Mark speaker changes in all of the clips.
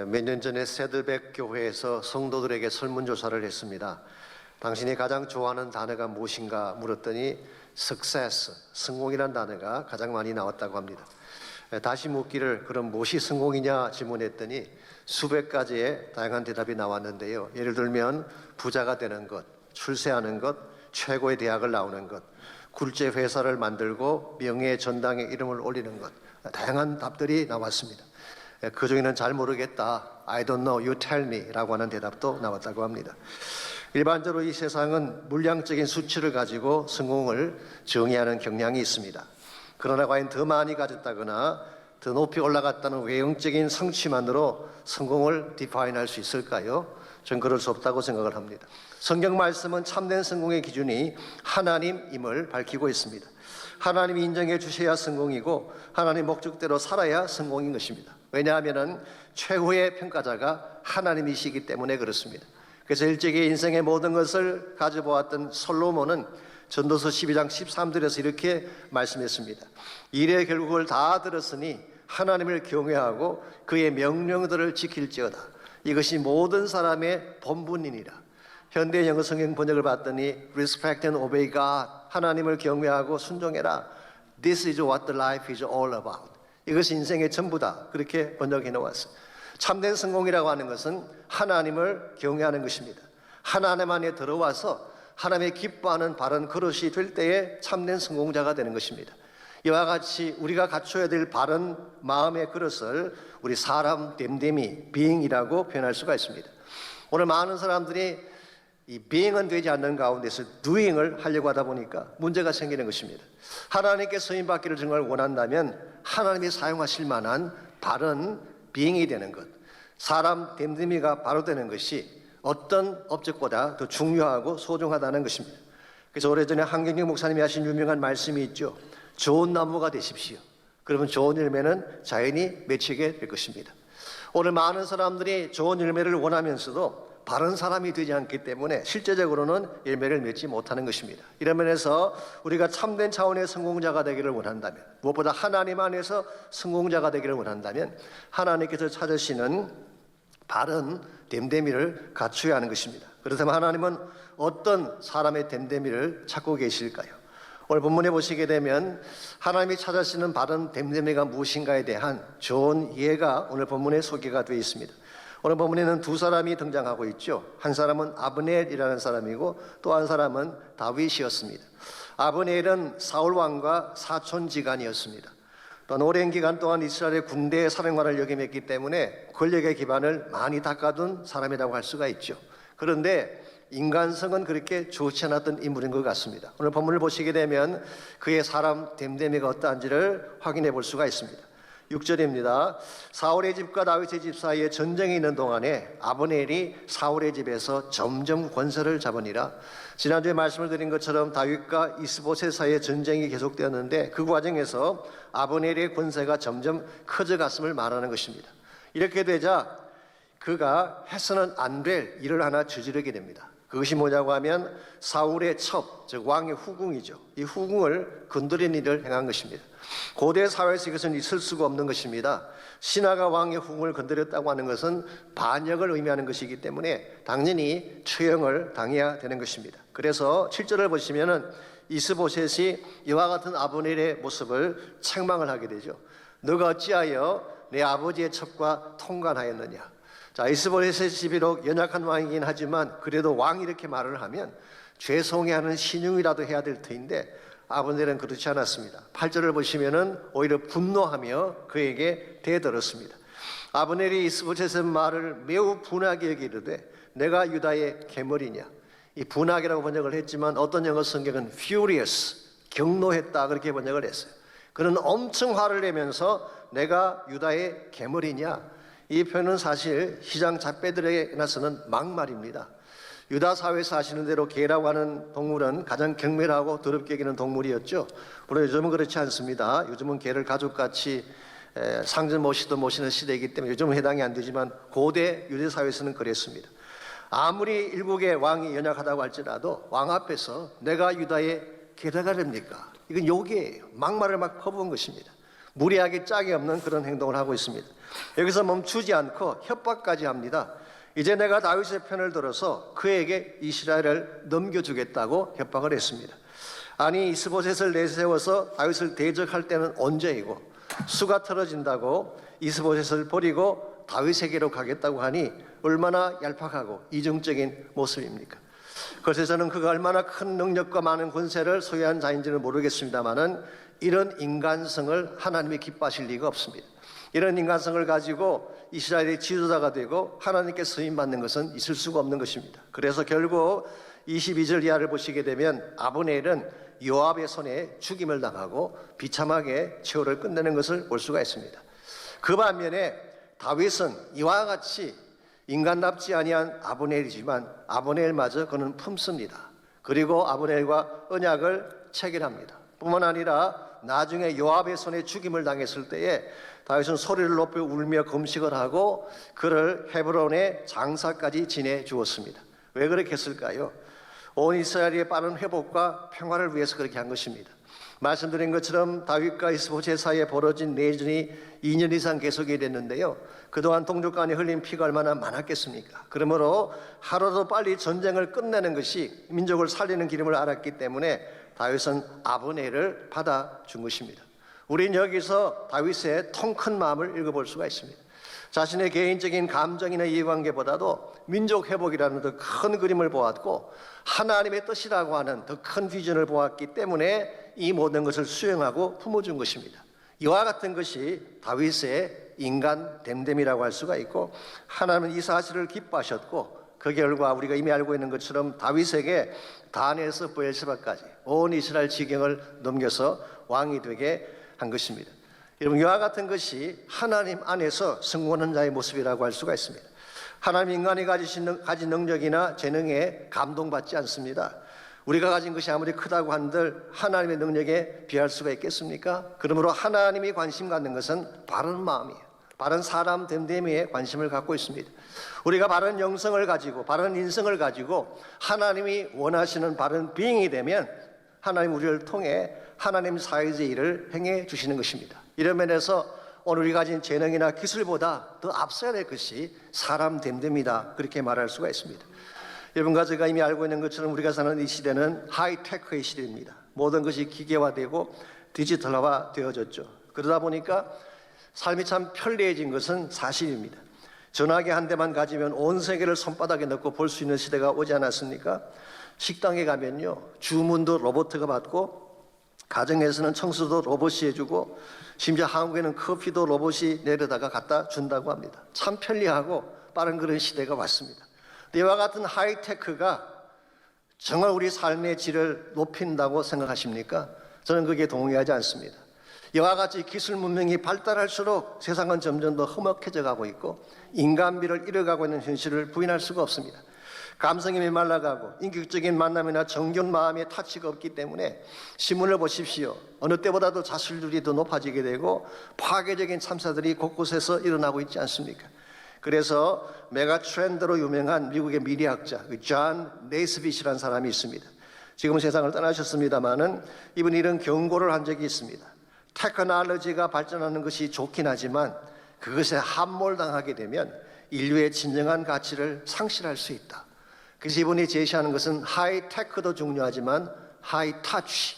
Speaker 1: 몇 년 전에 새들백 교회에서 성도들에게 설문조사를 했습니다. 당신이 가장 좋아하는 단어가 무엇인가 물었더니 success, 성공이라는 단어가 가장 많이 나왔다고 합니다. 다시 묻기를 그럼 무엇이 성공이냐 질문했더니 수백 가지의 다양한 대답이 나왔는데요. 예를 들면 부자가 되는 것, 출세하는 것, 최고의 대학을 나오는 것, 굴제 회사를 만들고 명예의 전당에 이름을 올리는 것, 다양한 답들이 나왔습니다. 그 중에는 잘 모르겠다, I don't know, you tell me 라고 하는 대답도 나왔다고 합니다. 일반적으로 이 세상은 물량적인 수치를 가지고 성공을 정의하는 경향이 있습니다. 그러나 과연 더 많이 가졌다거나 더 높이 올라갔다는 외형적인 성취만으로 성공을 디파인할 수 있을까요? 전 그럴 수 없다고 생각을 합니다. 성경 말씀은 참된 성공의 기준이 하나님임을 밝히고 있습니다. 하나님이 인정해 주셔야 성공이고 하나님 목적대로 살아야 성공인 것입니다. 왜냐하면 최고의 평가자가 하나님이시기 때문에 그렇습니다. 그래서 일찍이 인생의 모든 것을 가져보았던 솔로몬은 전도서 12장 13절에서 이렇게 말씀했습니다. 일의 결국을 다 들었으니 하나님을 경외하고 그의 명령들을 지킬지어다. 이것이 모든 사람의 본분이니라. 현대 영어 성경 번역을 봤더니 Respect and obey God, 하나님을 경외하고 순종해라. This is what the life is all about. 이것이 인생의 전부다. 그렇게 번역해 놓았어요. 참된 성공이라고 하는 것은 하나님을 경외하는 것입니다. 하나님 안에 들어와서 하나님의 기뻐하는 바른 그릇이 될 때에 참된 성공자가 되는 것입니다. 이와 같이 우리가 갖춰야 될 바른 마음의 그릇을 우리 사람 됨됨이 being이라고 표현할 수가 있습니다. 오늘 많은 사람들이 이 being은 되지 않는 가운데서 doing을 하려고 하다 보니까 문제가 생기는 것입니다. 하나님께 쓰임받기를 정말 원한다면 하나님이 사용하실 만한 바른 being이 되는 것, 사람 됨됨이가 바로 되는 것이 어떤 업적보다 더 중요하고 소중하다는 것입니다. 그래서 오래전에 한경영 목사님이 하신 유명한 말씀이 있죠. 좋은 나무가 되십시오. 그러면 좋은 열매는 자연히 맺히게 될 것입니다. 오늘 많은 사람들이 좋은 열매를 원하면서도 바른 사람이 되지 않기 때문에 실제적으로는 열매를 맺지 못하는 것입니다. 이런 면에서 우리가 참된 차원의 성공자가 되기를 원한다면, 무엇보다 하나님 안에서 성공자가 되기를 원한다면 하나님께서 찾으시는 바른 됨됨이를 갖춰야 하는 것입니다. 그렇다면 하나님은 어떤 사람의 됨됨이를 찾고 계실까요? 오늘 본문에 보시게 되면 하나님이 찾으시는 바른 됨됨이가 무엇인가에 대한 좋은 이해가 오늘 본문에 소개가 되어 있습니다. 오늘 본문에는 두 사람이 등장하고 있죠. 한 사람은 아브넬이라는 사람이고 또 한 사람은 다윗이었습니다. 아브넬은 사울 왕과 사촌지간이었습니다. 또한 오랜 기간 동안 이스라엘의 군대의 사령관을 역임했기 때문에 권력의 기반을 많이 닦아둔 사람이라고 할 수가 있죠. 그런데 인간성은 그렇게 좋지 않았던 인물인 것 같습니다. 오늘 본문을 보시게 되면 그의 사람 됨됨이가 어떠한지를 확인해 볼 수가 있습니다. 6절입니다. 사울의 집과 다윗의 집 사이에 전쟁이 있는 동안에 아브넬이 사울의 집에서 점점 권세를 잡으니라. 지난주에 말씀을 드린 것처럼 다윗과 이스보셋 사이에 전쟁이 계속되었는데 그 과정에서 아브넬의 권세가 점점 커져갔음을 말하는 것입니다. 이렇게 되자 그가 해서는 안 될 일을 하나 저지르게 됩니다. 그것이 뭐냐고 하면 사울의 첩, 즉 왕의 후궁이죠. 이 후궁을 건드린 일을 행한 것입니다. 고대 사회에서 이것은 있을 수가 없는 것입니다. 신하가 왕의 후궁을 건드렸다고 하는 것은 반역을 의미하는 것이기 때문에 당연히 처형을 당해야 되는 것입니다. 그래서 7절을 보시면은 이스보셋이 이와 같은 아브넬의 모습을 책망을 하게 되죠. 너가 어찌하여 내 아버지의 첩과 통관하였느냐. 자, 이스보셋이 비록 연약한 왕이긴 하지만 그래도 왕이 이렇게 말을 하면 죄송해하는 신용이라도 해야 될 터인데 아브넬은 그렇지 않았습니다. 8절을 보시면은 오히려 분노하며 그에게 대들었습니다. 아브넬이 이스보셋의 말을 매우 분하게 여기르되 내가 유다의 계물이냐. 이 분하게라고 번역을 했지만 어떤 영어 성경은 furious, 경노했다 그렇게 번역을 했어요. 그는 엄청 화를 내면서 내가 유다의 계물이냐. 이 표현은 사실 시장 잡배들에게 나서는 막말입니다. 유다 사회에서 아시는 대로 개라고 하는 동물은 가장 경멸하고 더럽게 여기는 동물이었죠. 물론 요즘은 그렇지 않습니다. 요즘은 개를 가족같이 상전 모시도 모시는 시대이기 때문에 요즘은 해당이 안 되지만 고대 유대 사회에서는 그랬습니다. 아무리 일국의 왕이 연약하다고 할지라도 왕 앞에서 내가 유다의 개라가 됩니까? 이건 욕이에요. 막말을 막 퍼부은 것입니다. 무리하게 짝이 없는 그런 행동을 하고 있습니다. 여기서 멈추지 않고 협박까지 합니다. 이제 내가 다윗의 편을 들어서 그에게 이스라엘을 넘겨주겠다고 협박을 했습니다. 아니, 이스보셋을 내세워서 다윗을 대적할 때는 언제이고, 수가 틀어진다고 이스보셋을 버리고 다윗에게로 가겠다고 하니 얼마나 얄팍하고 이중적인 모습입니까? 그래서 저는 그가 얼마나 큰 능력과 많은 권세를 소유한 자인지는 모르겠습니다만은 이런 인간성을 하나님이 기뻐하실 리가 없습니다. 이런 인간성을 가지고 이스라엘의 지도자가 되고 하나님께 쓰임받는 것은 있을 수가 없는 것입니다. 그래서 결국 22절 이하를 보시게 되면 아브넬은 요압의 손에 죽임을 당하고 비참하게 최후를 끝내는 것을 볼 수가 있습니다. 그 반면에 다윗은 이와 같이 인간답지 아니한 아브넬이지만 아브넬마저 그는 품습니다. 그리고 아브넬과 언약을 체결합니다. 뿐만 아니라 나중에 요압의 손에 죽임을 당했을 때에 다윗은 소리를 높여 울며 금식을 하고 그를 헤브론의 장사까지 지내 주었습니다. 왜 그렇게 했을까요? 온 이스라엘의 빠른 회복과 평화를 위해서 그렇게 한 것입니다. 말씀드린 것처럼 다윗과 이스보셋 사이에 벌어진 내전이 2년 이상 계속이 됐는데요. 그동안 동족 간에 흘린 피가 얼마나 많았겠습니까? 그러므로 하루도 빨리 전쟁을 끝내는 것이 민족을 살리는 기름을 알았기 때문에 다윗은 아브넬을 받아준 것입니다. 우린 여기서 다윗의 통 큰 마음을 읽어볼 수가 있습니다. 자신의 개인적인 감정이나 이해관계보다도 민족 회복이라는 더 큰 그림을 보았고 하나님의 뜻이라고 하는 더 큰 비전을 보았기 때문에 이 모든 것을 수행하고 품어준 것입니다. 이와 같은 것이 다윗의 인간 됨됨이라고 할 수가 있고 하나님은 이 사실을 기뻐하셨고 그 결과 우리가 이미 알고 있는 것처럼 다윗에게 단에서 브엘세바까지 온 이스라엘 지경을 넘겨서 왕이 되게 한 것입니다. 여러분, 이와 같은 것이 하나님 안에서 성공하는 자의 모습이라고 할 수가 있습니다. 하나님 인간이 가진 능력이나 재능에 감동받지 않습니다. 우리가 가진 것이 아무리 크다고 한들 하나님의 능력에 비할 수가 있겠습니까? 그러므로 하나님이 관심 갖는 것은 바른 마음이에요. 바른 사람 됨됨이에 관심을 갖고 있습니다. 우리가 바른 영성을 가지고 바른 인성을 가지고 하나님이 원하시는 바른 비잉이 되면 하나님 우리를 통해 하나님 사회의 일을 행해 주시는 것입니다. 이런 면에서 오늘 우리가 가진 재능이나 기술보다 더 앞서야 될 것이 사람 됨됨이다, 그렇게 말할 수가 있습니다. 여러분과 제가 이미 알고 있는 것처럼 우리가 사는 이 시대는 하이테크의 시대입니다. 모든 것이 기계화되고 디지털화 되어졌죠. 그러다 보니까 삶이 참 편리해진 것은 사실입니다. 전화기 한 대만 가지면 온 세계를 손바닥에 넣고 볼 수 있는 시대가 오지 않았습니까? 식당에 가면요, 주문도 로봇가 받고 가정에서는 청소도 로봇이 해주고 심지어 한국에는 커피도 로봇이 내려다가 갖다 준다고 합니다. 참 편리하고 빠른 그런 시대가 왔습니다. 이와 같은 하이테크가 정말 우리 삶의 질을 높인다고 생각하십니까? 저는 그게 동의하지 않습니다. 이와 같이 기술 문명이 발달할수록 세상은 점점 더 험악해져 가고 있고 인간미를 잃어가고 있는 현실을 부인할 수가 없습니다. 감성이 메말라가고 인격적인 만남이나 정겨운 마음의 타치가 없기 때문에 신문을 보십시오. 어느 때보다도 자살률이 더 높아지게 되고 파괴적인 참사들이 곳곳에서 일어나고 있지 않습니까? 그래서 메가 트렌드로 유명한 미국의 미래학자 존 네이스빗이라는 사람이 있습니다. 지금 세상을 떠나셨습니다마는 이분이 이런 경고를 한 적이 있습니다. 테크놀로지가 발전하는 것이 좋긴 하지만 그것에 함몰당하게 되면 인류의 진정한 가치를 상실할 수 있다. 그래서 이분이 제시하는 것은 하이테크도 중요하지만 하이타치,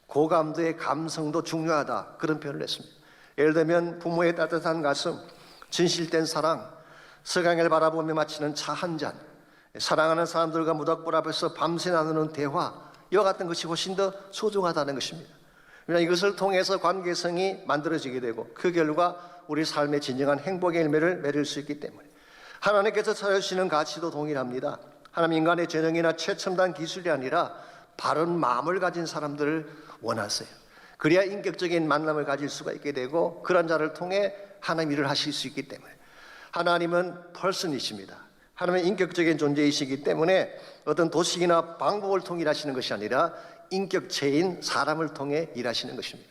Speaker 1: 고감도의 감성도 중요하다, 그런 표현을 했습니다. 예를 들면 부모의 따뜻한 가슴, 진실된 사랑, 서강을 바라보며 마치는 차 한 잔, 사랑하는 사람들과 무닥불 앞에서 밤새 나누는 대화, 이와 같은 것이 훨씬 더 소중하다는 것입니다. 왜냐하면 이것을 통해서 관계성이 만들어지게 되고 그 결과 우리 삶의 진정한 행복의 열매를 맺을 수 있기 때문에 하나님께서 찾아주시는 가치도 동일합니다. 하나님 인간의 재능이나 최첨단 기술이 아니라 바른 마음을 가진 사람들을 원하세요. 그래야 인격적인 만남을 가질 수가 있게 되고 그런 자를 통해 하나님 일을 하실 수 있기 때문에 하나님은 퍼슨이십니다. 하나님은 인격적인 존재이시기 때문에 어떤 도식이나 방법을 통해 일하시는 것이 아니라 인격체인 사람을 통해 일하시는 것입니다.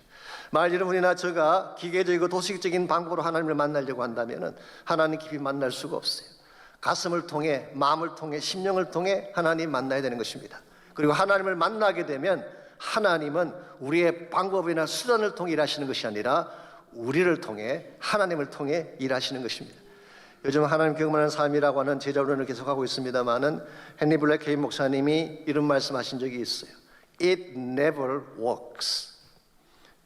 Speaker 1: 만일 여러분이나 제가 기계적이고 도식적인 방법으로 하나님을 만나려고 한다면 하나님 깊이 만날 수가 없어요. 가슴을 통해, 마음을 통해, 심령을 통해 하나님 만나야 되는 것입니다. 그리고 하나님을 만나게 되면 하나님은 우리의 방법이나 수단을 통해 일하시는 것이 아니라 우리를 통해 하나님을 통해 일하시는 것입니다. 요즘 하나님 경험하는 삶이라고 하는 제자론을 계속하고 있습니다마는 헨리 블랙 개인 목사님이 이런 말씀하신 적이 있어요. It never works,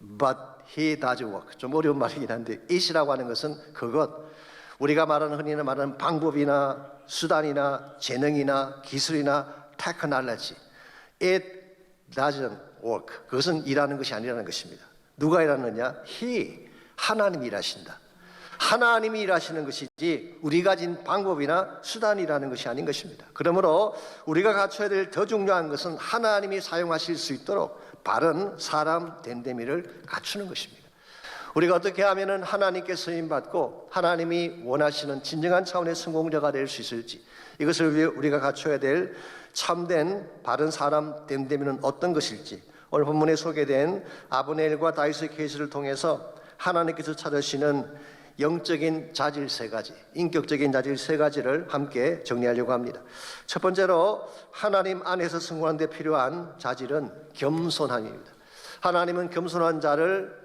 Speaker 1: but He does work. 좀 어려운 말이긴 한데 it이라고 하는 것은 그것, 우리가 말하는 흔히 말하는 방법이나 수단이나 재능이나 기술이나 테크놀로지, it doesn't work. 그것은 일하는 것이 아니라는 것입니다. 누가 일하느냐? He, 하나님이 일하신다. 하나님이 일하시는 것이지 우리가 가진 방법이나 수단이라는 것이 아닌 것입니다. 그러므로 우리가 갖춰야 될 더 중요한 것은 하나님이 사용하실 수 있도록 바른 사람 됨됨이를 갖추는 것입니다. 우리가 어떻게 하면 하나님께 쓰임받고 하나님이 원하시는 진정한 차원의 성공자가 될 수 있을지, 이것을 우리가 갖춰야 될 참된 바른 사람 됨됨이는 어떤 것일지, 오늘 본문에 소개된 아브넬과 다윗의 케이스를 통해서 하나님께서 찾으시는 영적인 자질 세 가지, 인격적인 자질 세 가지를 함께 정리하려고 합니다. 첫 번째로 하나님 안에서 성공하는 데 필요한 자질은 겸손함입니다. 하나님은 겸손한 자를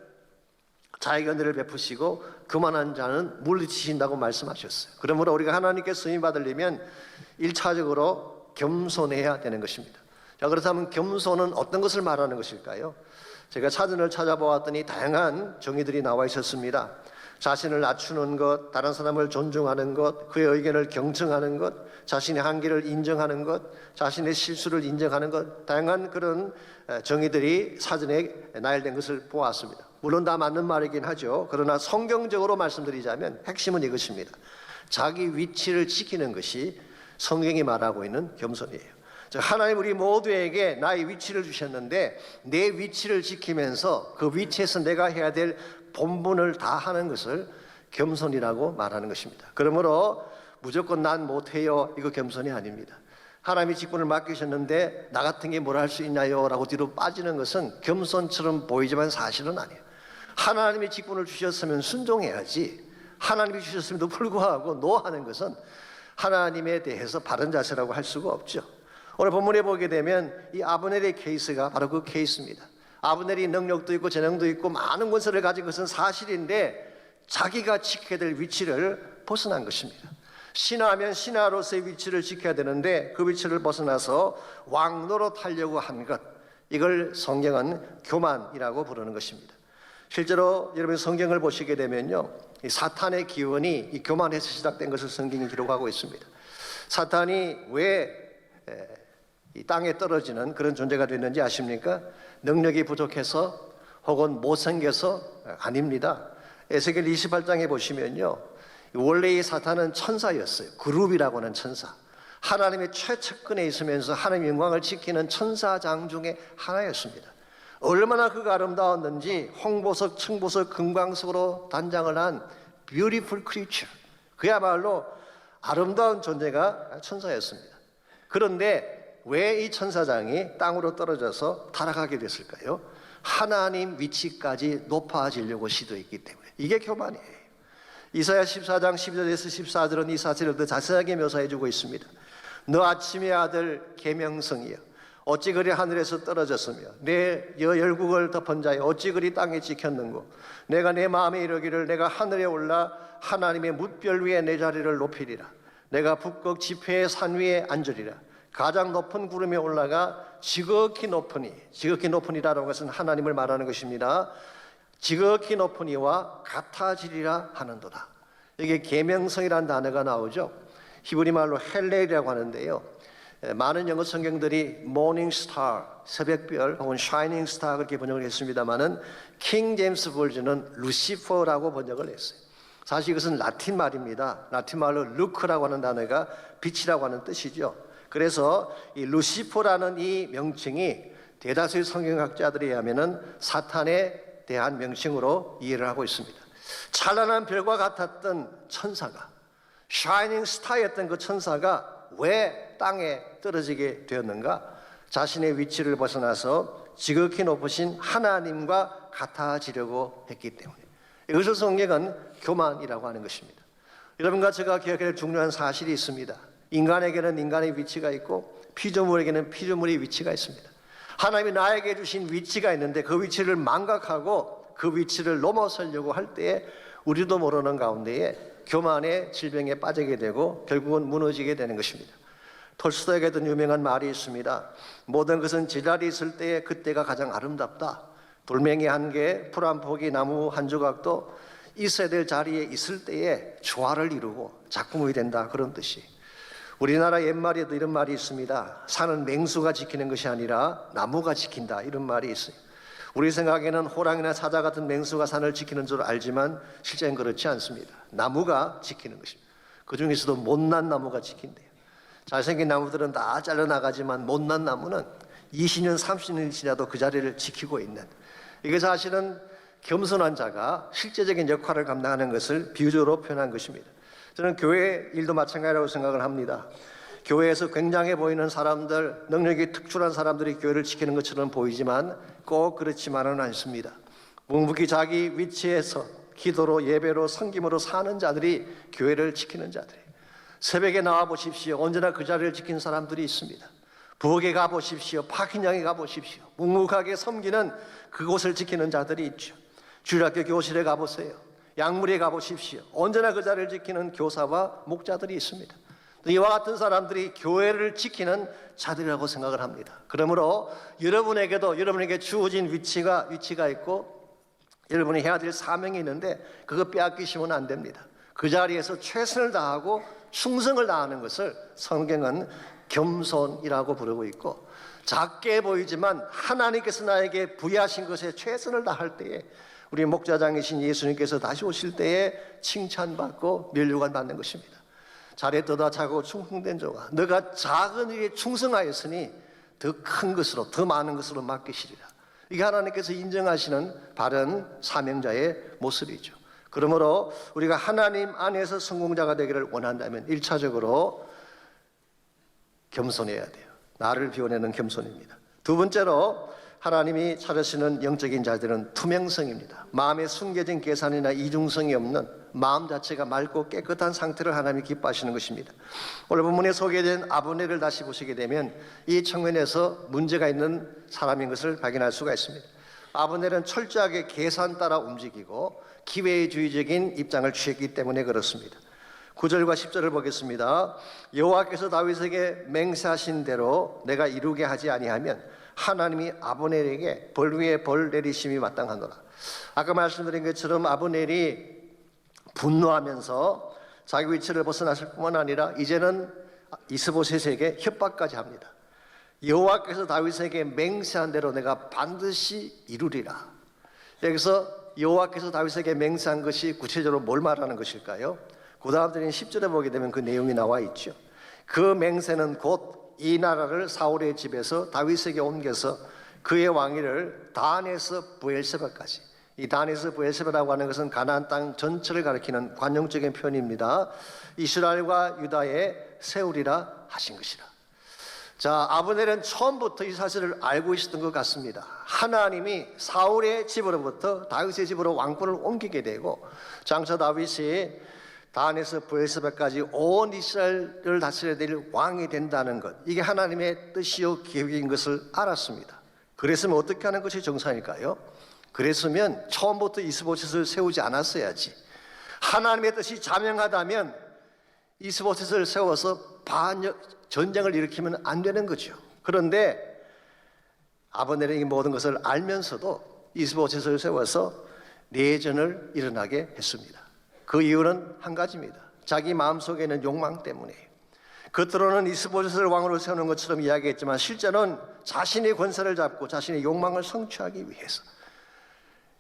Speaker 1: 자에게 은혜를 베푸시고 교만한 자는 물리치신다고 말씀하셨어요. 그러므로 우리가 하나님께 쓰임 받으려면 1차적으로 겸손해야 되는 것입니다. 자, 그렇다면 겸손은 어떤 것을 말하는 것일까요? 제가 사전을 찾아보았더니 다양한 정의들이 나와 있었습니다. 자신을 낮추는 것, 다른 사람을 존중하는 것, 그의 의견을 경청하는 것, 자신의 한계를 인정하는 것, 자신의 실수를 인정하는 것, 다양한 그런 정의들이 사전에 나열된 것을 보았습니다. 물론 다 맞는 말이긴 하죠. 그러나 성경적으로 말씀드리자면 핵심은 이것입니다. 자기 위치를 지키는 것이 성경이 말하고 있는 겸손이에요. 하나님 우리 모두에게 나의 위치를 주셨는데 내 위치를 지키면서 그 위치에서 내가 해야 될 본분을 다 하는 것을 겸손이라고 말하는 것입니다. 그러므로 무조건 난 못해요, 이거 겸손이 아닙니다. 하나님이 직분을 맡기셨는데 나 같은 게 뭘 할 수 있나요? 라고 뒤로 빠지는 것은 겸손처럼 보이지만 사실은 아니에요. 하나님이 직분을 주셨으면 순종해야지, 하나님이 주셨음에도 불구하고 노하는 것은 하나님에 대해서 바른 자세라고 할 수가 없죠. 오늘 본문에 보게 되면 이 아브넬의 케이스가 바로 그 케이스입니다. 아브넬이 능력도 있고 재능도 있고 많은 권세를 가진 것은 사실인데 자기가 지켜야 될 위치를 벗어난 것입니다. 신하면 신하로서의 위치를 지켜야 되는데 그 위치를 벗어나서 왕 노릇하려고 한 것, 이걸 성경은 교만이라고 부르는 것입니다. 실제로 여러분 성경을 보시게 되면요, 이 사탄의 기원이 이 교만에서 시작된 것을 성경이 기록하고 있습니다. 사탄이 왜 이 땅에 떨어지는 그런 존재가 됐는지 아십니까? 능력이 부족해서 혹은 못생겨서 아닙니다. 에스겔 28장에 보시면요, 원래 이 사탄은 천사였어요. 그룹이라고 하는 천사, 하나님의 최측근에 있으면서 하나님의 영광을 지키는 천사장 중에 하나였습니다. 얼마나 그가 아름다웠는지 홍보석, 청보석, 금광석으로 단장을 한 beautiful creature, 그야말로 아름다운 존재가 천사였습니다. 그런데 왜 이 천사장이 땅으로 떨어져서 타락하게 됐을까요? 하나님 위치까지 높아지려고 시도했기 때문에. 이게 교만이에요. 이사야 14장 12절에서 14절은 이 사실을 더 자세하게 묘사해주고 있습니다. 너 아침의 아들 계명성이여, 어찌 그리 하늘에서 떨어졌으며 내 열국을 덮은 자여 어찌 그리 땅에 지켰는고, 내가 내 마음에 이르기를 내가 하늘에 올라 하나님의 뭇별 위에 내 자리를 높이리라. 내가 북극 지폐의 산 위에 앉으리라. 가장 높은 구름에 올라가 지극히 높으니, 지극히 높으니라는 것은 하나님을 말하는 것입니다. 지극히 높으니와 같아지리라 하는도다. 여기에 계명성이라는 단어가 나오죠. 히브리 말로 헬렐이라고 하는데요, 많은 영어 성경들이 모닝 스타, 새벽별 혹은 샤이닝 스타 그렇게 번역을 했습니다마는 킹 제임스 버전은 루시퍼라고 번역을 했어요. 사실 이것은 라틴 말입니다. 라틴 말로 루크라고 하는 단어가 빛이라고 하는 뜻이죠. 그래서 이 루시퍼라는 이 명칭이 대다수의 성경학자들에 의하면은 사탄에 대한 명칭으로 이해를 하고 있습니다. 찬란한 별과 같았던 천사가, 샤이닝 스타였던 그 천사가 왜 땅에 떨어지게 되었는가? 자신의 위치를 벗어나서 지극히 높으신 하나님과 같아지려고 했기 때문에. 이것을 성경은 교만이라고 하는 것입니다. 여러분과 제가 기억해야 할 중요한 사실이 있습니다. 인간에게는 인간의 위치가 있고 피조물에게는 피조물의 위치가 있습니다. 하나님이 나에게 주신 위치가 있는데 그 위치를 망각하고 그 위치를 넘어서려고 할 때에 우리도 모르는 가운데에 교만의 질병에 빠지게 되고 결국은 무너지게 되는 것입니다. 톨스토이에게 든 유명한 말이 있습니다. 모든 것은 지랄이 있을 때에 그때가 가장 아름답다. 돌멩이 한 개, 풀 한 포기, 나무 한 조각도 있어야 될 자리에 있을 때에 조화를 이루고 작품이 된다, 그런 뜻이. 우리나라 옛말에도 이런 말이 있습니다. 산은 맹수가 지키는 것이 아니라 나무가 지킨다, 이런 말이 있어요. 우리 생각에는 호랑이나 사자 같은 맹수가 산을 지키는 줄 알지만 실제는 그렇지 않습니다. 나무가 지키는 것입니다. 그 중에서도 못난 나무가 지킨대요. 잘생긴 나무들은 다 잘려나가지만 못난 나무는 20년, 30년이 지나도 그 자리를 지키고 있는, 이게 사실은 겸손한 자가 실제적인 역할을 감당하는 것을 비유적으로 표현한 것입니다. 저는 교회 일도 마찬가지라고 생각을 합니다. 교회에서 굉장해 보이는 사람들, 능력이 특출한 사람들이 교회를 지키는 것처럼 보이지만 꼭 그렇지만은 않습니다. 묵묵히 자기 위치에서 기도로, 예배로, 섬김으로 사는 자들이 교회를 지키는 자들이에요. 새벽에 나와 보십시오. 언제나 그 자리를 지킨 사람들이 있습니다. 부엌에 가보십시오. 파킹장에 가보십시오. 묵묵하게 섬기는 그곳을 지키는 자들이 있죠. 주일학교 교실에 가보세요. 약물에 가보십시오. 언제나 그 자리를 지키는 교사와 목자들이 있습니다. 이와 같은 사람들이 교회를 지키는 자들이라고 생각을 합니다. 그러므로 여러분에게 주어진 위치가 있고 여러분이 해야 될 사명이 있는데 그거 빼앗기시면 안 됩니다. 그 자리에서 최선을 다하고 충성을 다하는 것을 성경은 겸손이라고 부르고 있고, 작게 보이지만 하나님께서 나에게 부여하신 것에 최선을 다할 때에 우리 목자장이신 예수님께서 다시 오실 때에 칭찬받고 면류관 받는 것입니다. 잘했도다 자고 충성된 자가 너가 작은 일에 충성하였으니 더 큰 것으로, 더 많은 것으로 맡기시리라. 이게 하나님께서 인정하시는 바른 사명자의 모습이죠. 그러므로 우리가 하나님 안에서 성공자가 되기를 원한다면 1차적으로 겸손해야 돼요. 나를 비워내는 겸손입니다. 두 번째로 하나님이 찾으시는 영적인 자들은 투명성입니다. 마음에 숨겨진 계산이나 이중성이 없는 마음 자체가 맑고 깨끗한 상태를 하나님이 기뻐하시는 것입니다. 오늘 본문에 소개된 아브넬을 다시 보시게 되면 이 측면에서 문제가 있는 사람인 것을 발견할 수가 있습니다. 아브넬은 철저하게 계산 따라 움직이고 기회주의적인 입장을 취했기 때문에 그렇습니다. 9절과 10절을 보겠습니다. 여호와께서 다윗에게 맹세하신 대로 내가 이루게 하지 아니하면 하나님이 아브넬에게 벌 위에 벌 내리심이 마땅하노라. 아까 말씀드린 것처럼 아브넬이 분노하면서 자기 위치를 벗어났을 뿐만 아니라 이제는 이스보셋에게 협박까지 합니다. 여호와께서 다윗에게 맹세한 대로 내가 반드시 이루리라. 여기서 여호와께서 다윗에게 맹세한 것이 구체적으로 뭘 말하는 것일까요? 그 다음 절인 10절에 보게 되면 그 내용이 나와 있죠. 그 맹세는 곧 이 나라를 사울의 집에서 다윗에게 옮겨서 그의 왕위를 단에서 브엘세바까지, 이 단에서 브엘세바라고 하는 것은 가나안 땅 전체를 가리키는 관용적인 표현입니다. 이스라엘과 유다에 세우리라 하신 것이라. 자, 아브넬은 처음부터 이 사실을 알고 있었던 것 같습니다. 하나님이 사울의 집으로부터 다윗의 집으로 왕권을 옮기게 되고 장차 다윗이 단에서 브엘세바까지 온 이스라엘을 다스려야 될 왕이 된다는 것, 이게 하나님의 뜻이요 계획인 것을 알았습니다. 그랬으면 어떻게 하는 것이 정상일까요? 그랬으면 처음부터 이스보셋을 세우지 않았어야지. 하나님의 뜻이 자명하다면 이스보셋을 세워서 전쟁을 일으키면 안 되는 거죠. 그런데 아브넬이 모든 것을 알면서도 이스보셋을 세워서 내전을 일어나게 했습니다. 그 이유는 한 가지입니다. 자기 마음속에 있는 욕망 때문에. 겉으로는 이스보셋을 왕으로 세우는 것처럼 이야기했지만 실제는 자신의 권세를 잡고 자신의 욕망을 성취하기 위해서.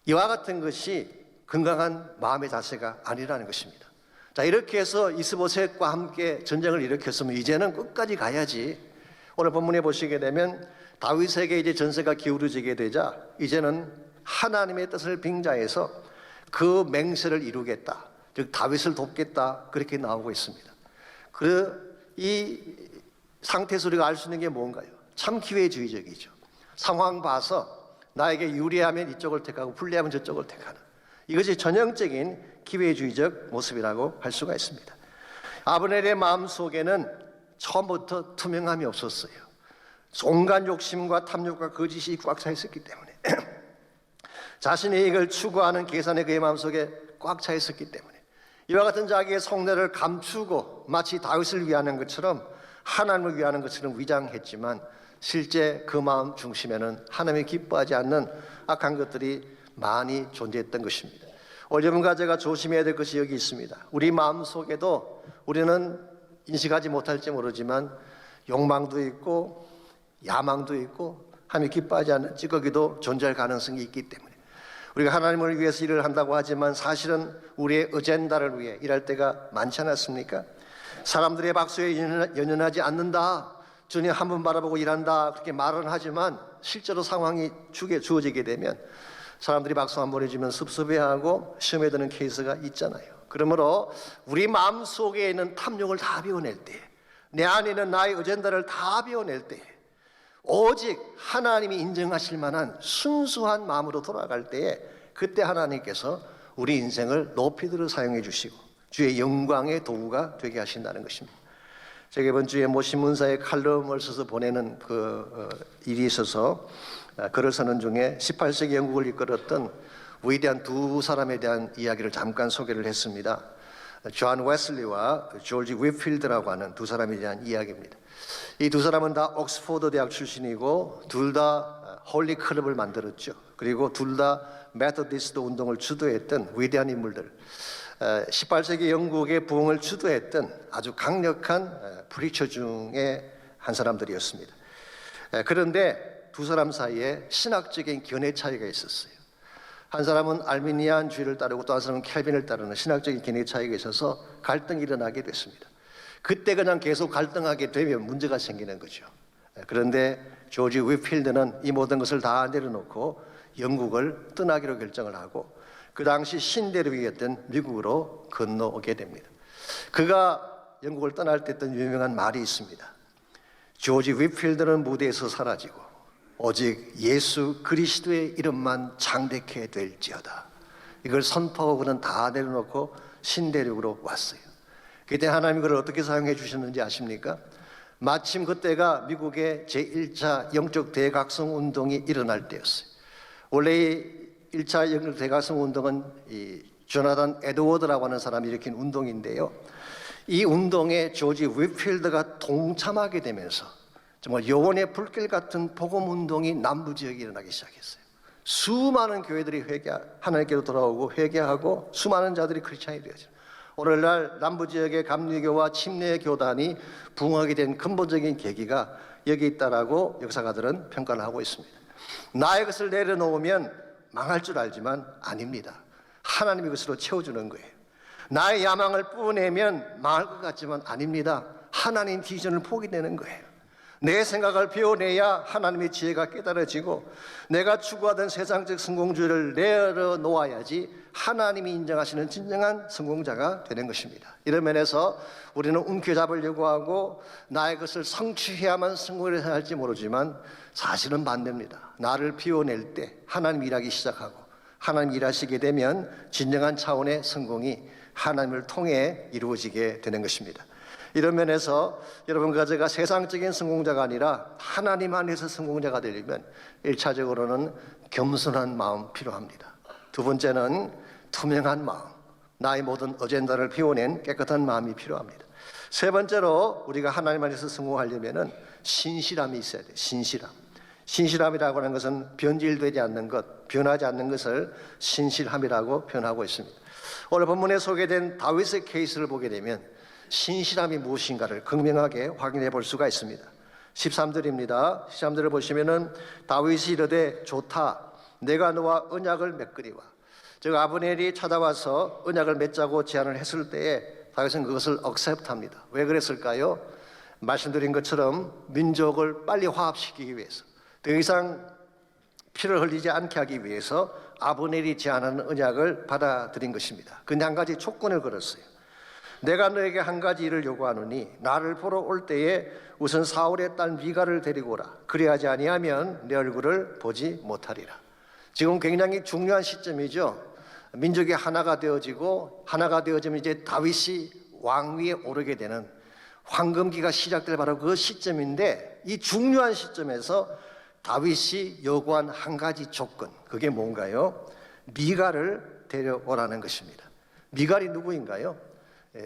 Speaker 1: 이와 같은 것이 건강한 마음의 자세가 아니라는 것입니다. 자, 이렇게 해서 이스보셋과 함께 전쟁을 일으켰으면 이제는 끝까지 가야지. 오늘 본문에 보시게 되면 다윗에게 이제 전세가 기울어지게 되자 이제는 하나님의 뜻을 빙자해서 그 맹세를 이루겠다, 즉 다윗을 돕겠다, 그렇게 나오고 있습니다. 이 상태에서 우리가 알 수 있는 게 뭔가요? 참 기회주의적이죠. 상황 봐서 나에게 유리하면 이쪽을 택하고 불리하면 저쪽을 택하는, 이것이 전형적인 기회주의적 모습이라고 할 수가 있습니다. 아브넬의 마음속에는 처음부터 투명함이 없었어요. 온갖 욕심과 탐욕과 거짓이 꽉 차 있었기 때문에 자신의 이익을 추구하는 계산이 그의 마음속에 꽉 차 있었기 때문에 이와 같은 자기의 속내를 감추고 마치 다윗을 위하는 것처럼, 하나님을 위하는 것처럼 위장했지만 실제 그 마음 중심에는 하나님이 기뻐하지 않는 악한 것들이 많이 존재했던 것입니다. 오늘 여러분과 제가 조심해야 될 것이 여기 있습니다. 우리 마음 속에도 우리는 인식하지 못할지 모르지만 욕망도 있고 야망도 있고 하나님이 기뻐하지 않는 찌꺼기도 존재할 가능성이 있기 때문에 우리가 하나님을 위해서 일을 한다고 하지만 사실은 우리의 어젠다를 위해 일할 때가 많지 않았습니까? 사람들의 박수에 연연하지 않는다, 주님 한 번 바라보고 일한다, 그렇게 말은 하지만 실제로 상황이 주어지게 되면 사람들이 박수 한 번 해주면 섭섭해하고 시험에 드는 케이스가 있잖아요. 그러므로 우리 마음속에 있는 탐욕을 다 비워낼 때, 내 안에 있는 나의 어젠다를 다 비워낼 때, 오직 하나님이 인정하실 만한 순수한 마음으로 돌아갈 때에 그때 하나님께서 우리 인생을 높이 들어 사용해 주시고 주의 영광의 도구가 되게 하신다는 것입니다. 제가 이번 주에 모 신문사에 칼럼을 써서 보내는 일이 있어서 글을 쓰는 중에 18세기 영국을 이끌었던 위대한 두 사람에 대한 이야기를 잠깐 소개를 했습니다. 존 웨슬리와 조지 위필드라고 하는 두 사람에 대한 이야기입니다. 이 두 사람은 다 옥스포드 대학 출신이고 둘 다 홀리 클럽을 만들었죠. 그리고 둘 다 메토디스트 운동을 주도했던 위대한 인물들, 18세기 영국의 부흥을 주도했던 아주 강력한 프리처 중에 한 사람들이었습니다. 그런데 두 사람 사이에 신학적인 견해 차이가 있었어요. 한 사람은 알미니안주의를 따르고 또 한 사람은 켈빈을 따르는 신학적인 견해 차이가 있어서 갈등이 일어나게 됐습니다. 그때 그냥 계속 갈등하게 되면 문제가 생기는 거죠. 그런데 조지 위필드는 이 모든 것을 다 내려놓고 영국을 떠나기로 결정을 하고 그 당시 신대륙이었던 미국으로 건너오게 됩니다. 그가 영국을 떠날 때 했던 유명한 말이 있습니다. 조지 위필드는 무대에서 사라지고 오직 예수 그리스도의 이름만 창대케 될지어다. 이걸 선포하고 그는 다 내려놓고 신대륙으로 왔어요. 그때 하나님이 그를 어떻게 사용해 주셨는지 아십니까? 마침 그때가 미국의 제1차 영적 대각성 운동이 일어날 때였어요. 원래 1차 영적 대각성 운동은 이 조나단 에드워드라고 하는 사람이 일으킨 운동인데요. 이 운동에 조지 위필드가 동참하게 되면서 정말 영혼의 불길 같은 복음 운동이 남부 지역에 일어나기 시작했어요. 수많은 교회들이 하나님께로 돌아오고 회개하고 수많은 자들이 크리스찬이 되어져요. 오늘날 남부 지역의 감리교와 침례 교단이 부흥하게 된 근본적인 계기가 여기 있다라고 역사가들은 평가를 하고 있습니다. 나의 것을 내려놓으면 망할 줄 알지만 아닙니다. 하나님이 그것으로 채워주는 거예요. 나의 야망을 뿌내면 망할 것 같지만 아닙니다. 하나님 비전을 포기되는 거예요. 내 생각을 비워내야 하나님의 지혜가 깨달아지고 내가 추구하던 세상적 성공주의를 내려놓아야지 하나님이 인정하시는 진정한 성공자가 되는 것입니다. 이런 면에서 우리는 움켜잡으려고 하고 나의 것을 성취해야만 성공을 해야 할지 모르지만 사실은 반대입니다. 나를 비워낼 때 하나님 일하기 시작하고 하나님 일하시게 되면 진정한 차원의 성공이 하나님을 통해 이루어지게 되는 것입니다. 이런 면에서 여러분과 제가 세상적인 성공자가 아니라 하나님 안에서 성공자가 되려면 1차적으로는 겸손한 마음 필요합니다. 두 번째는 투명한 마음, 나의 모든 어젠다를 비워낸 깨끗한 마음이 필요합니다. 세 번째로 우리가 하나님 안에서 성공하려면 신실함이 있어야 돼요. 신실함이라고 하는 것은 변질되지 않는 것, 변하지 않는 것을 신실함이라고 표현하고 있습니다. 오늘 본문에 소개된 다윗의 케이스를 보게 되면 신실함이 무엇인가를 극명하게 확인해 볼 수가 있습니다. 13절입니다. 13절을 보시면은 다윗이 이르되 좋다. 내가 너와 언약을 맺으리와. 즉 아브넬이 찾아와서 언약을 맺자고 제안을 했을 때에 다윗은 그것을 억셉트합니다. 왜 그랬을까요? 말씀드린 것처럼 민족을 빨리 화합시키기 위해서, 더 이상 피를 흘리지 않게 하기 위해서 아브넬이 제안하는 언약을 받아들인 것입니다. 근데 한 가지 조건을 걸었어요. 내가 너에게 한 가지 일을 요구하노니 나를 보러 올 때에 우선 사울의 딸 미가를 데리고 오라. 그리하지 아니하면 내 얼굴을 보지 못하리라. 지금 굉장히 중요한 시점이죠. 민족이 하나가 되어지고 하나가 되어지면 이제 다윗이 왕위에 오르게 되는 황금기가 시작될 바로 그 시점인데 이 중요한 시점에서 다윗이 요구한 한 가지 조건, 그게 뭔가요? 미갈을 데려오라는 것입니다. 미갈이 누구인가요?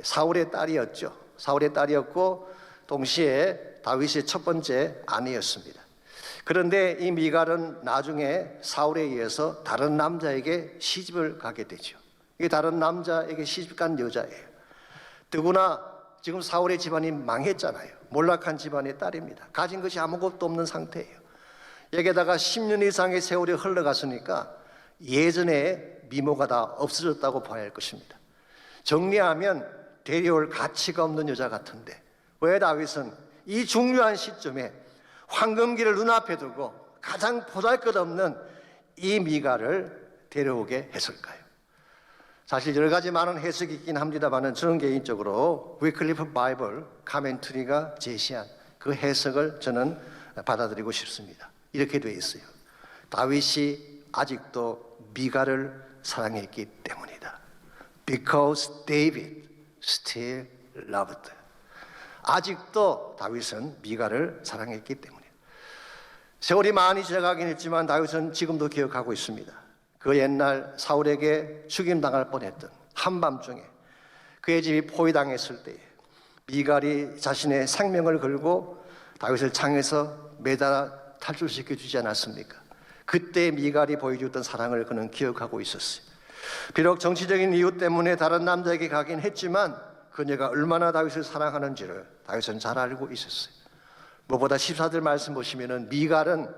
Speaker 1: 사울의 딸이었죠. 사울의 딸이었고 동시에 다윗의 첫 번째 아내였습니다. 그런데 이 미갈은 나중에 사울에 의해서 다른 남자에게 시집을 가게 되죠. 이게 다른 남자에게 시집간 여자예요. 더구나 지금 사울의 집안이 망했잖아요. 몰락한 집안의 딸입니다. 가진 것이 아무것도 없는 상태예요. 여기에다가 10년 이상의 세월이 흘러갔으니까 예전에 미모가 다 없어졌다고 봐야 할 것입니다. 정리하면 데려올 가치가 없는 여자 같은데 왜 다윗은 이 중요한 시점에 황금기를 눈앞에 두고 가장 보잘것없는 이 미갈을 데려오게 했을까요? 사실 여러 가지 많은 해석이 있긴 합니다만 저는 개인적으로 위클리프 바이블 카멘트리가 제시한 그 해석을 저는 받아들이고 싶습니다. 이렇게 되어 있어요. 다윗이 아직도 미갈을 사랑했기 때문이다. Because David still loved. 아직도 다윗은 미갈을 사랑했기 때문이다. 세월이 많이 지나가긴 했지만 다윗은 지금도 기억하고 있습니다. 그 옛날 사울에게 죽임당할 뻔했던 한밤중에 그의 집이 포위당했을 때에 미갈이 자신의 생명을 걸고 다윗을 창에서 매달아 탈출시켜 주지 않았습니까? 그때 미갈이 보여주었던 사랑을 그는 기억하고 있었어요. 비록 정치적인 이유 때문에 다른 남자에게 가긴 했지만 그녀가 얼마나 다윗을 사랑하는지를 다윗은 잘 알고 있었어요. 무엇보다 14절 말씀 보시면은 미갈은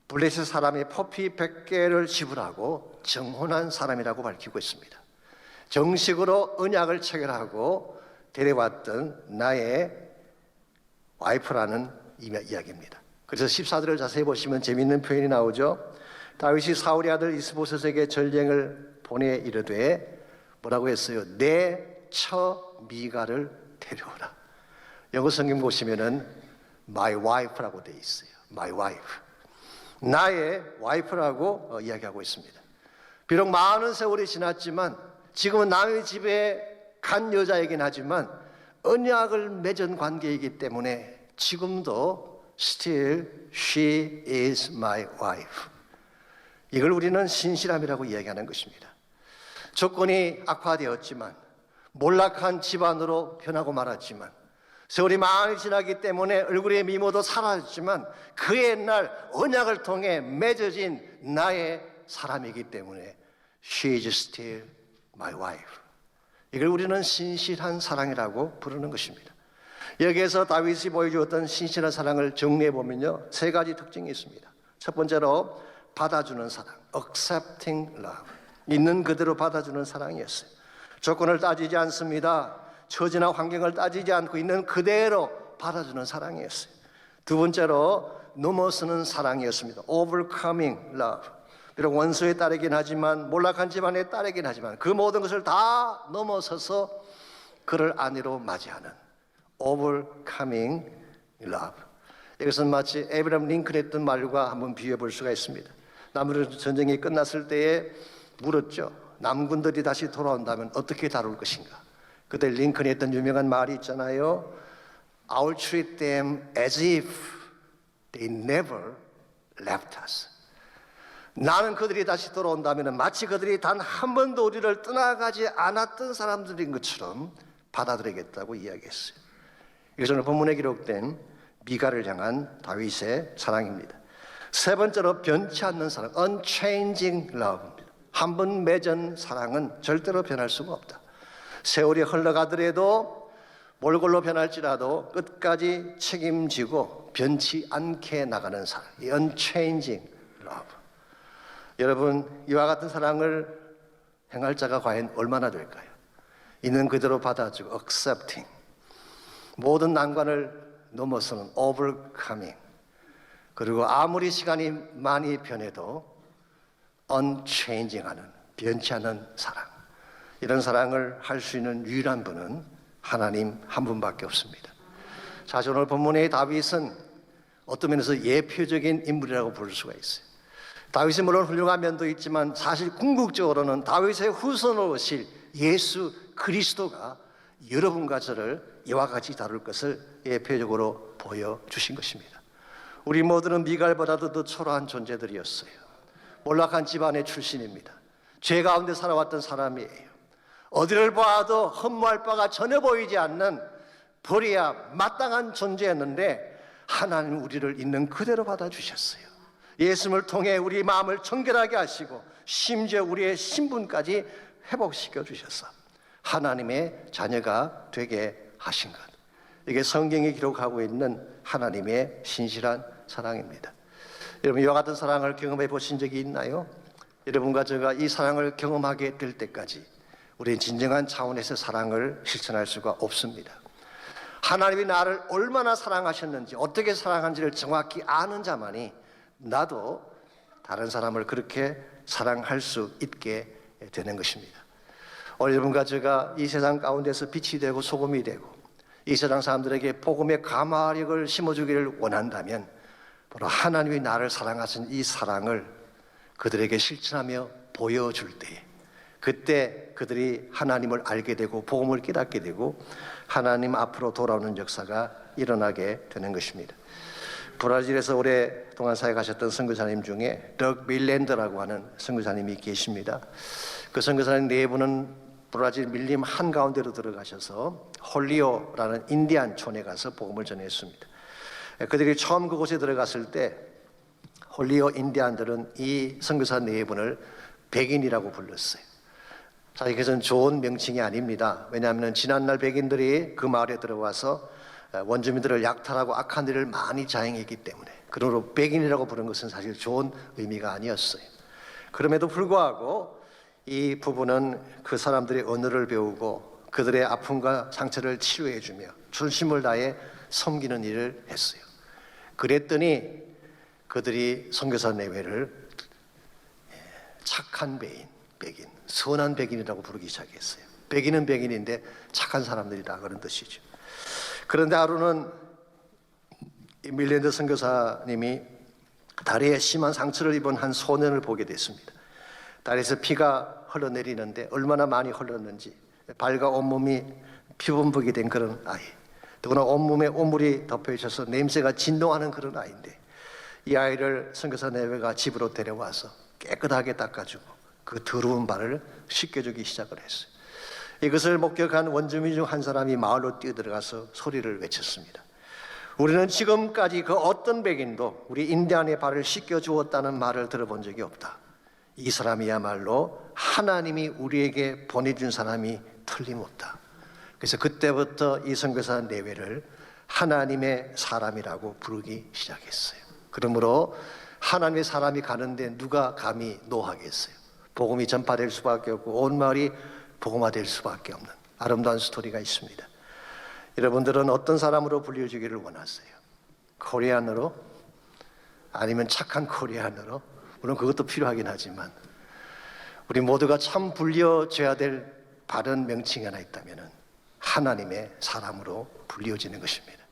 Speaker 1: 블레셋 사람의 포피 100개를 지불하고 정혼한 사람이라고 밝히고 있습니다. 정식으로 언약을 체결하고 데려왔던 나의 와이프라는 이야기입니다. 그래서 14절을 자세히 보시면 재미있는 표현이 나오죠. 다윗이 사울의 아들 이스보셋에게 전령을 보내 이르되 뭐라고 했어요? 내 처 미갈을 데려오라. 영어 성경 보시면은 my wife라고 되어 있어요. my wife. 나의 와이프라고 이야기하고 있습니다. 비록 많은 세월이 지났지만 지금은 남의 집에 간 여자이긴 하지만 언약을 맺은 관계이기 때문에 지금도 still she is my wife. 이걸 우리는 신실함이라고 이야기하는 것입니다. 조건이 악화되었지만 몰락한 집안으로 변하고 말았지만 세월이 많이 지나기 때문에 얼굴의 미모도 사라졌지만 그 옛날 언약을 통해 맺어진 나의 사람이기 때문에 she is still my wife. 이걸 우리는 신실한 사랑이라고 부르는 것입니다. 여기에서 다윗이 보여주었던 신실한 사랑을 정리해 보면요, 세 가지 특징이 있습니다. 첫 번째로 받아주는 사랑, accepting love. 있는 그대로 받아주는 사랑이었어요. 조건을 따지지 않습니다. 처지나 환경을 따지지 않고 있는 그대로 받아주는 사랑이었어요. 두 번째로 넘어서는 사랑이었습니다. overcoming love. 비록 원수에 따르긴 하지만 몰락한 집안에 따르긴 하지만 그 모든 것을 다 넘어서서 그를 아내로 맞이하는 overcoming love. 이것은 마치 에브라함 링컨이 했던 말과 한번 비교해 볼 수가 있습니다. 남북 전쟁이 끝났을 때에 물었죠. 남군들이 다시 돌아온다면 어떻게 다룰 것인가? 그때 링컨이 했던 유명한 말이 있잖아요. I'll treat them as if they never left us. 나는 그들이 다시 돌아온다면 마치 그들이 단 한 번도 우리를 떠나가지 않았던 사람들인 것처럼 받아들이겠다고 이야기했어요. 이것은 오늘 본문에 기록된 미갈을 향한 다윗의 사랑입니다. 세 번째로 변치 않는 사랑, unchanging love입니다. 한 번 맺은 사랑은 절대로 변할 수가 없다. 세월이 흘러가더라도 몰골로 변할지라도 끝까지 책임지고 변치 않게 나가는 사랑, unchanging love. 여러분, 이와 같은 사랑을 행할 자가 과연 얼마나 될까요? 있는 그대로 받아주고 accepting, 모든 난관을 넘어서는 overcoming, 그리고 아무리 시간이 많이 변해도 unchanging하는, 변치 않는 사랑. 이런 사랑을 할 수 있는 유일한 분은 하나님 한 분밖에 없습니다. 사실 오늘 본문의 다윗은 어떤 면에서 예표적인 인물이라고 부를 수가 있어요. 다윗이 물론 훌륭한 면도 있지만 사실 궁극적으로는 다윗의 후손으로 오실 예수 그리스도가 여러분과 저를 이와 같이 다룰 것을 예표적으로 보여주신 것입니다. 우리 모두는 미갈보다도 더 초라한 존재들이었어요. 몰락한 집안의 출신입니다. 죄 가운데 살아왔던 사람이에요. 어디를 봐도 흠모할 바가 전혀 보이지 않는 버려야 마땅한 존재였는데 하나님 우리를 있는 그대로 받아주셨어요. 예수님을 통해 우리 마음을 정결하게 하시고 심지어 우리의 신분까지 회복시켜 주셔서 하나님의 자녀가 되게 하신 것. 이게 성경이 기록하고 있는 하나님의 신실한 사랑입니다. 여러분, 이와 같은 사랑을 경험해 보신 적이 있나요? 여러분과 제가 이 사랑을 경험하게 될 때까지 우리는 진정한 차원에서 사랑을 실천할 수가 없습니다. 하나님이 나를 얼마나 사랑하셨는지, 어떻게 사랑한지를 정확히 아는 자만이 나도 다른 사람을 그렇게 사랑할 수 있게 되는 것입니다. 오늘 여러분과 제가 이 세상 가운데서 빛이 되고 소금이 되고 이 세상 사람들에게 복음의 감화력을 심어주기를 원한다면 바로 하나님이 나를 사랑하신 이 사랑을 그들에게 실천하며 보여줄 때에 그때 그들이 하나님을 알게 되고 복음을 깨닫게 되고 하나님 앞으로 돌아오는 역사가 일어나게 되는 것입니다. 브라질에서 오랫동안 사역하셨던 선교사님 중에 덕 밀랜드라고 하는 선교사님이 계십니다. 그 선교사님 네 분은 브라질 밀림 한가운데로 들어가셔서 홀리오라는 인디안 촌에 가서 복음을 전했습니다. 그들이 처음 그곳에 들어갔을 때 홀리오 인디안들은 이 선교사 네 분을 백인이라고 불렀어요. 사실 그것은 좋은 명칭이 아닙니다. 왜냐하면 지난날 백인들이 그 마을에 들어와서 원주민들을 약탈하고 악한 일을 많이 자행했기 때문에 그러므로 백인이라고 부른 것은 사실 좋은 의미가 아니었어요. 그럼에도 불구하고 이 부부는 그 사람들의 언어를 배우고 그들의 아픔과 상처를 치료해주며 전심을 다해 섬기는 일을 했어요. 그랬더니 그들이 선교사 내외를 착한 백인, 선한 백인이라고 부르기 시작했어요. 백인은 백인인데 착한 사람들이다 그런 뜻이죠. 그런데 하루는 밀랜드 선교사님이 다리에 심한 상처를 입은 한 소년을 보게 됐습니다. 다리에서 피가 흘러내리는데 얼마나 많이 흘렀는지 발과 온몸이 피범벅이 된 그런 아이, 더구나 온몸에 오물이 덮여 있어서 냄새가 진동하는 그런 아이인데 이 아이를 선교사 내외가 집으로 데려와서 깨끗하게 닦아주고 그 더러운 발을 씻겨주기 시작을 했어요. 이것을 목격한 원주민 중 한 사람이 마을로 뛰어들어가서 소리를 외쳤습니다. 우리는 지금까지 그 어떤 백인도 우리 인디안의 발을 씻겨주었다는 말을 들어본 적이 없다. 이 사람이야말로 하나님이 우리에게 보내준 사람이 틀림없다. 그래서 그때부터 이 선교사 내외를 하나님의 사람이라고 부르기 시작했어요. 그러므로 하나님의 사람이 가는데 누가 감히 노하겠어요. 복음이 전파될 수밖에 없고 온 마을이 복음화될 수밖에 없는 아름다운 스토리가 있습니다. 여러분들은 어떤 사람으로 불려주기를 원하세요? 코리안으로? 아니면 착한 코리안으로? 물론 그것도 필요하긴 하지만 우리 모두가 참 불려줘야 될 바른 명칭이 하나 있다면 하나님의 사람으로 불려지는 것입니다.